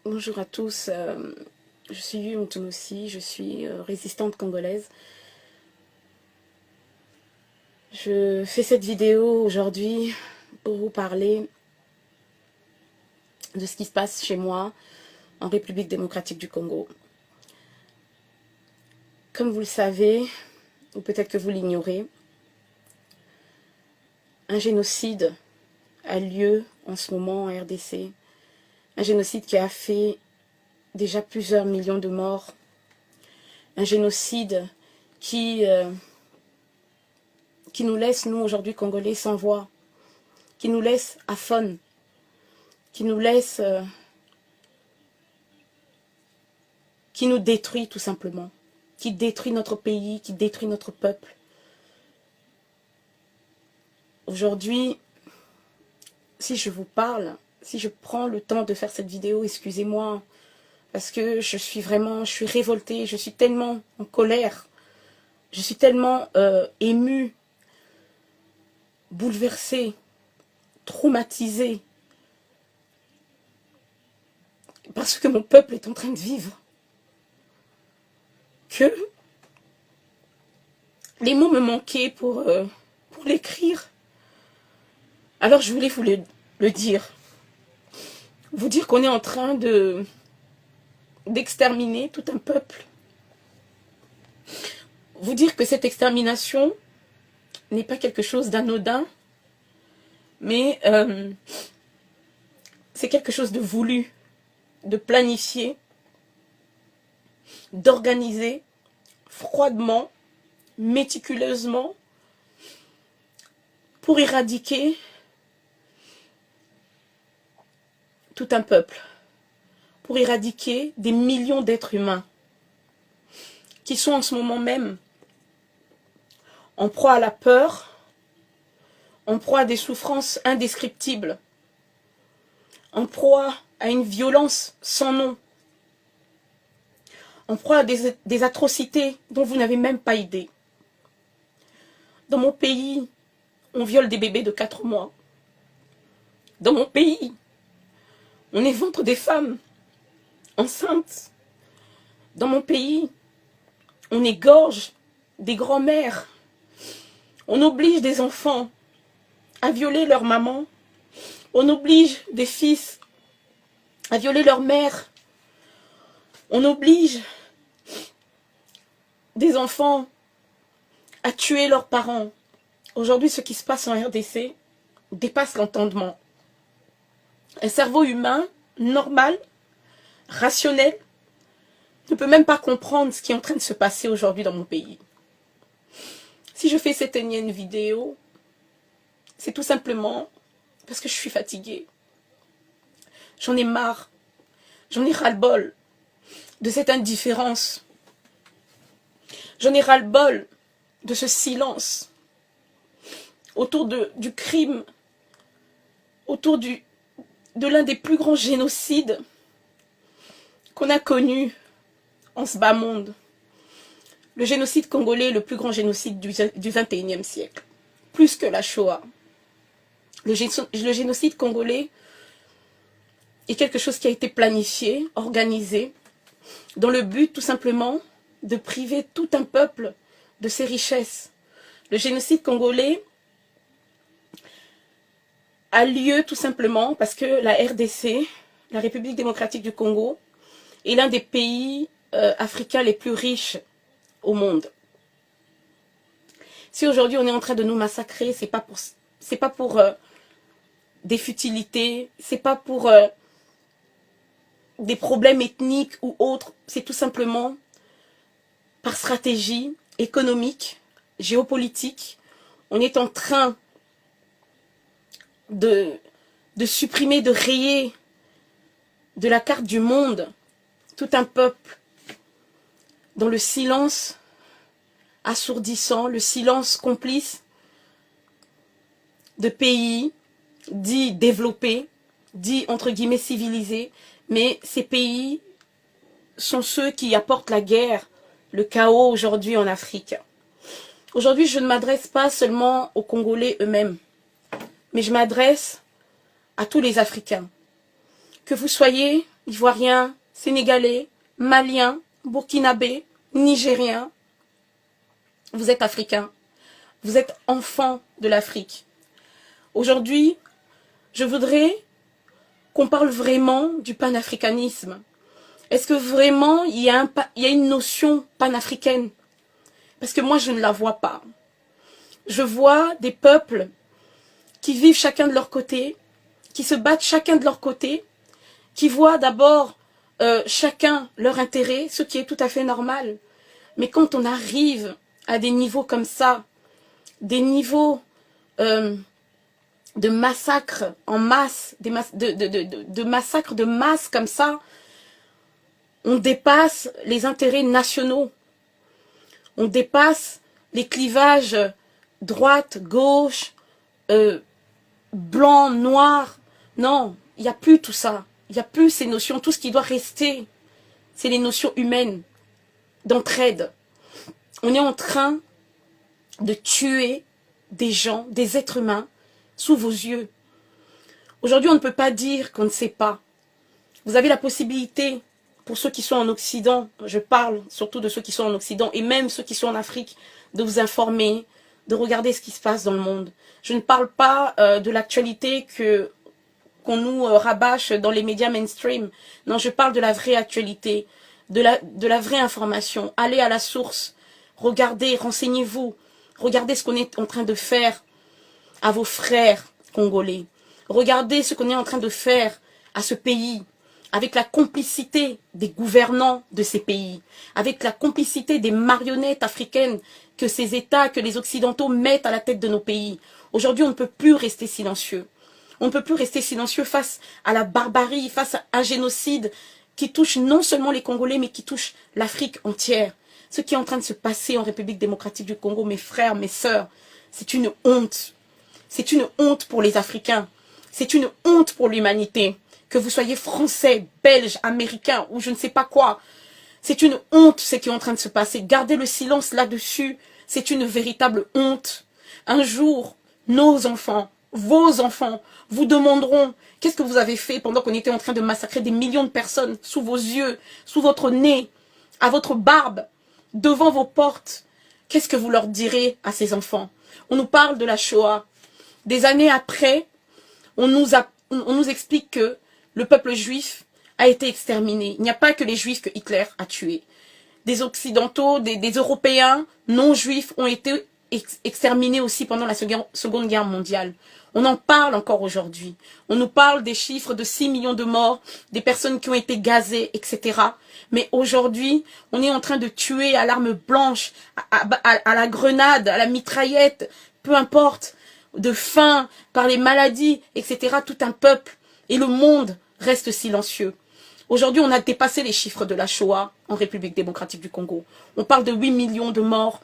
Bonjour à tous, je suis Yu Mtunusi, je suis résistante congolaise. Je fais cette vidéo aujourd'hui pour vous parler de ce qui se passe chez moi en République démocratique du Congo. Comme vous le savez, ou peut-être que vous l'ignorez, un génocide a lieu en ce moment en RDC. Un génocide qui a fait déjà plusieurs millions de morts. Un génocide qui nous laisse, nous, aujourd'hui, Congolais, sans voix, qui nous laisse aphones, qui nous laisse, qui nous détruit tout simplement, qui détruit notre pays, qui détruit notre peuple. Aujourd'hui, si je vous parle, si je prends le temps de faire cette vidéo, excusez-moi, parce que je suis révoltée, je suis tellement en colère, je suis tellement émue, bouleversée, traumatisée, parce que mon peuple est en train de vivre. Que les mots me manquaient pour l'écrire. Alors je voulais vous le dire. Vous dire qu'on est en train d'exterminer tout un peuple. Vous dire que cette extermination n'est pas quelque chose d'anodin, mais c'est quelque chose de voulu, de planifié, d'organisé, froidement, méticuleusement, pour éradiquer tout un peuple, pour éradiquer des millions d'êtres humains qui sont en ce moment même en proie à la peur, en proie à des souffrances indescriptibles, en proie à une violence sans nom, en proie à des atrocités dont vous n'avez même pas idée. Dans mon pays, on viole des bébés de 4 mois. Dans mon pays, on évente des femmes enceintes. Dans mon pays, on égorge des grands-mères. On oblige des enfants à violer leur maman. On oblige des fils à violer leur mère. On oblige des enfants à tuer leurs parents. Aujourd'hui, ce qui se passe en RDC dépasse l'entendement. Un cerveau humain normal, rationnel, ne peut même pas comprendre ce qui est en train de se passer aujourd'hui dans mon pays. Si je fais cette énième vidéo, c'est tout simplement parce que je suis fatiguée. J'en ai marre, j'en ai ras-le-bol de cette indifférence. J'en ai ras-le-bol de ce silence autour du crime, autour de l'un des plus grands génocides qu'on a connu en ce bas monde. Le génocide congolais est le plus grand génocide du XXIe siècle, plus que la Shoah. Le génocide congolais est quelque chose qui a été planifié, organisé, dans le but tout simplement de priver tout un peuple de ses richesses. Le génocide congolais a lieu tout simplement parce que la RDC, la République démocratique du Congo, est l'un des pays africains les plus riches au monde. Si aujourd'hui on est en train de nous massacrer, c'est pas pour des futilités, c'est pas pour des problèmes ethniques ou autres, c'est tout simplement par stratégie économique, géopolitique. On est en train de supprimer, de rayer de la carte du monde tout un peuple dans le silence assourdissant, le silence complice de pays dits développés, dits entre guillemets civilisés, mais ces pays sont ceux qui apportent la guerre, le chaos aujourd'hui en Afrique. Aujourd'hui, je ne m'adresse pas seulement aux Congolais eux-mêmes, mais je m'adresse à tous les Africains. Que vous soyez Ivoiriens, Sénégalais, Maliens, Burkinabés, Nigériens, vous êtes Africains. Vous êtes enfants de l'Afrique. Aujourd'hui, je voudrais qu'on parle vraiment du panafricanisme. Est-ce que vraiment il y a une notion panafricaine? Parce que moi, je ne la vois pas. Je vois des peuples qui vivent chacun de leur côté, qui se battent chacun de leur côté, qui voient d'abord chacun leur intérêt, ce qui est tout à fait normal. Mais quand on arrive à des niveaux comme ça, des niveaux de massacres en masse, de massacres de masse comme ça, on dépasse les intérêts nationaux. On dépasse les clivages droite, gauche, blanc, noir. Non, il n'y a plus tout ça. Il n'y a plus ces notions. Tout ce qui doit rester, c'est les notions humaines, d'entraide. On est en train de tuer des gens, des êtres humains, sous vos yeux. Aujourd'hui, on ne peut pas dire qu'on ne sait pas. Vous avez la possibilité, pour ceux qui sont en Occident, je parle surtout de ceux qui sont en Occident, et même ceux qui sont en Afrique, de vous informer, de regarder ce qui se passe dans le monde. Je ne parle pas de l'actualité qu'on nous rabâche dans les médias mainstream. Non, je parle de la vraie actualité, de la vraie information. Allez à la source, regardez, renseignez-vous, regardez ce qu'on est en train de faire à vos frères congolais. Regardez ce qu'on est en train de faire à ce pays, avec la complicité des gouvernants de ces pays, avec la complicité des marionnettes africaines que ces États, que les Occidentaux mettent à la tête de nos pays. Aujourd'hui, on ne peut plus rester silencieux. On ne peut plus rester silencieux face à la barbarie, face à un génocide qui touche non seulement les Congolais, mais qui touche l'Afrique entière. Ce qui est en train de se passer en République démocratique du Congo, mes frères, mes sœurs, c'est une honte. C'est une honte pour les Africains. C'est une honte pour l'humanité. Que vous soyez français, belge, américain ou je ne sais pas quoi. C'est une honte ce qui est en train de se passer. Gardez le silence là-dessus. C'est une véritable honte. Un jour, nos enfants, vos enfants, vous demanderont qu'est-ce que vous avez fait pendant qu'on était en train de massacrer des millions de personnes sous vos yeux, sous votre nez, à votre barbe, devant vos portes. Qu'est-ce que vous leur direz à ces enfants? On nous parle de la Shoah. Des années après, on nous explique que le peuple juif a été exterminé. Il n'y a pas que les juifs que Hitler a tués. Des occidentaux, des Européens non juifs ont été exterminés aussi pendant la Seconde Guerre mondiale. On en parle encore aujourd'hui. On nous parle des chiffres de 6 millions de morts, des personnes qui ont été gazées, etc. Mais aujourd'hui, on est en train de tuer à l'arme blanche, à la grenade, à la mitraillette, peu importe, de faim, par les maladies, etc. Tout un peuple. Et le monde reste silencieux. Aujourd'hui, on a dépassé les chiffres de la Shoah en République démocratique du Congo. On parle de 8 millions de morts,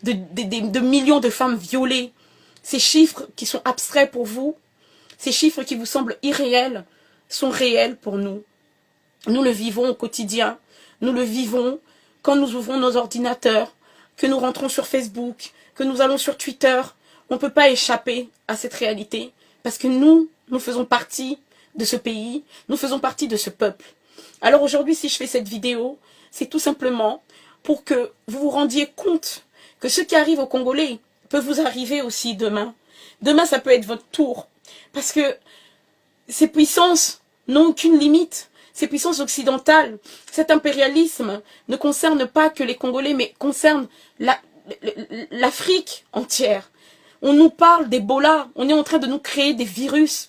de millions de femmes violées. Ces chiffres qui sont abstraits pour vous, ces chiffres qui vous semblent irréels, sont réels pour nous. Nous le vivons au quotidien. Nous le vivons quand nous ouvrons nos ordinateurs, que nous rentrons sur Facebook, que nous allons sur Twitter. On ne peut pas échapper à cette réalité parce que nous faisons partie de ce pays, nous faisons partie de ce peuple. Alors aujourd'hui, si je fais cette vidéo, c'est tout simplement pour que vous vous rendiez compte que ce qui arrive aux Congolais peut vous arriver aussi demain. Demain, ça peut être votre tour. Parce que ces puissances n'ont aucune limite. Ces puissances occidentales, cet impérialisme ne concerne pas que les Congolais, mais concerne l'Afrique entière. On nous parle d'Ebola, on est en train de nous créer des virus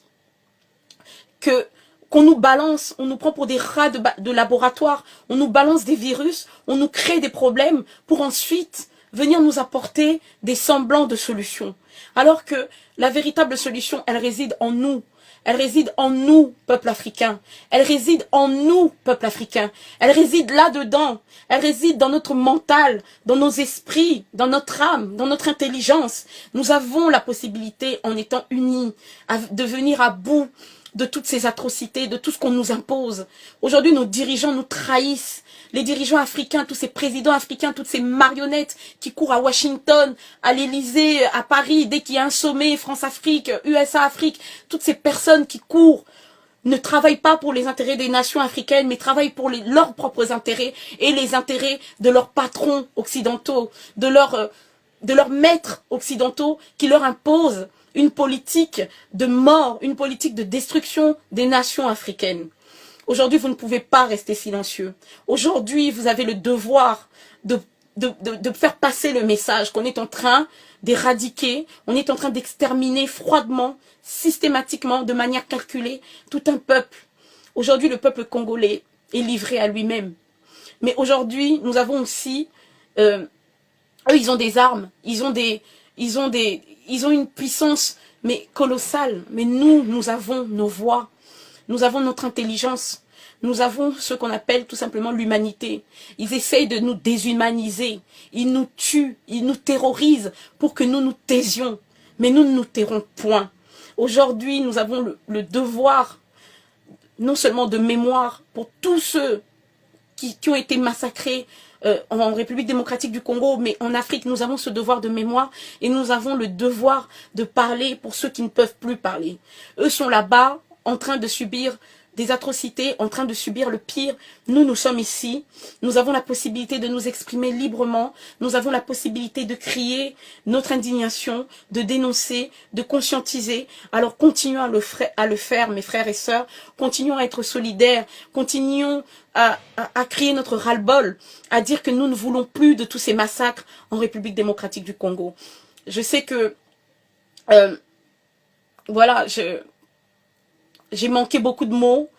qu'on nous balance, on nous prend pour des rats de laboratoire, on nous balance des virus, on nous crée des problèmes pour ensuite venir nous apporter des semblants de solutions. Alors que la véritable solution, elle réside en nous. Elle réside en nous, peuple africain. Elle réside en nous, peuple africain. Elle réside là-dedans. Elle réside dans notre mental, dans nos esprits, dans notre âme, dans notre intelligence. Nous avons la possibilité, en étant unis, de venir à bout de toutes ces atrocités, de tout ce qu'on nous impose. Aujourd'hui, nos dirigeants nous trahissent. Les dirigeants africains, tous ces présidents africains, toutes ces marionnettes qui courent à Washington, à l'Élysée, à Paris, dès qu'il y a un sommet, France-Afrique, USA-Afrique, toutes ces personnes qui courent ne travaillent pas pour les intérêts des nations africaines, mais travaillent pour leurs propres intérêts et les intérêts de leurs patrons occidentaux, de leurs maîtres occidentaux qui leur imposent une politique de mort, une politique de destruction des nations africaines. Aujourd'hui, vous ne pouvez pas rester silencieux. Aujourd'hui, vous avez le devoir de faire passer le message qu'on est en train d'éradiquer, on est en train d'exterminer froidement, systématiquement, de manière calculée, tout un peuple. Aujourd'hui, le peuple congolais est livré à lui-même. Mais aujourd'hui, nous avons aussi, eux, ils ont des armes, ils ont une puissance, mais colossale. Mais nous avons nos voix, nous avons notre intelligence. Nous avons ce qu'on appelle tout simplement l'humanité. Ils essayent de nous déshumaniser. Ils nous tuent, ils nous terrorisent pour que nous nous taisions. Mais nous ne nous tairons point. Aujourd'hui, nous avons le devoir, non seulement de mémoire pour tous ceux qui ont été massacrés en République démocratique du Congo, mais en Afrique, nous avons ce devoir de mémoire et nous avons le devoir de parler pour ceux qui ne peuvent plus parler. Eux sont là-bas en train de subir des atrocités, en train de subir le pire. Nous, nous sommes ici. Nous avons la possibilité de nous exprimer librement. Nous avons la possibilité de crier notre indignation, de dénoncer, de conscientiser. Alors, continuons à le faire, mes frères et sœurs. Continuons à être solidaires. Continuons à crier notre ras-le-bol, à dire que nous ne voulons plus de tous ces massacres en République démocratique du Congo. Je sais que, voilà, j'ai manqué beaucoup de mots.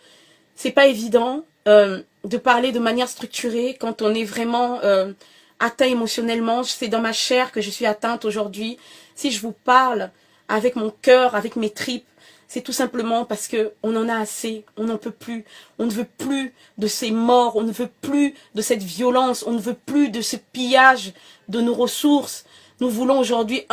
C'est pas évident de parler de manière structurée quand on est vraiment atteint émotionnellement. C'est dans ma chair que je suis atteinte aujourd'hui. Si je vous parle avec mon cœur, avec mes tripes, c'est tout simplement parce que on en a assez, on n'en peut plus. On ne veut plus de ces morts, on ne veut plus de cette violence, on ne veut plus de ce pillage de nos ressources. Nous voulons aujourd'hui,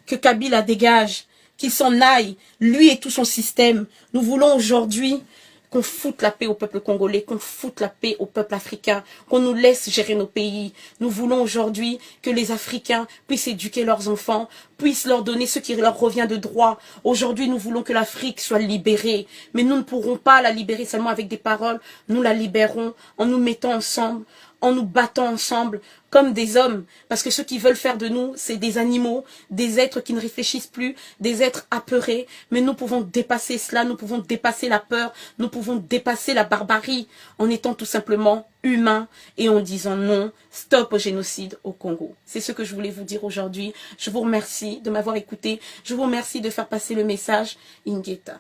que Kabila dégage, qu'il s'en aille, lui et tout son système. Nous voulons aujourd'hui qu'on foute la paix au peuple congolais, qu'on foute la paix au peuple africain, qu'on nous laisse gérer nos pays. Nous voulons aujourd'hui que les Africains puissent éduquer leurs enfants, puissent leur donner ce qui leur revient de droit. Aujourd'hui, nous voulons que l'Afrique soit libérée, mais nous ne pourrons pas la libérer seulement avec des paroles. Nous la libérons en nous mettant ensemble, en nous battant ensemble comme des hommes, parce que ceux qui veulent faire de nous, c'est des animaux, des êtres qui ne réfléchissent plus, des êtres apeurés, mais nous pouvons dépasser cela, nous pouvons dépasser la peur, nous pouvons dépasser la barbarie en étant tout simplement humains et en disant non, stop au génocide au Congo. C'est ce que je voulais vous dire aujourd'hui. Je vous remercie de m'avoir écouté, je vous remercie de faire passer le message. Ingeta.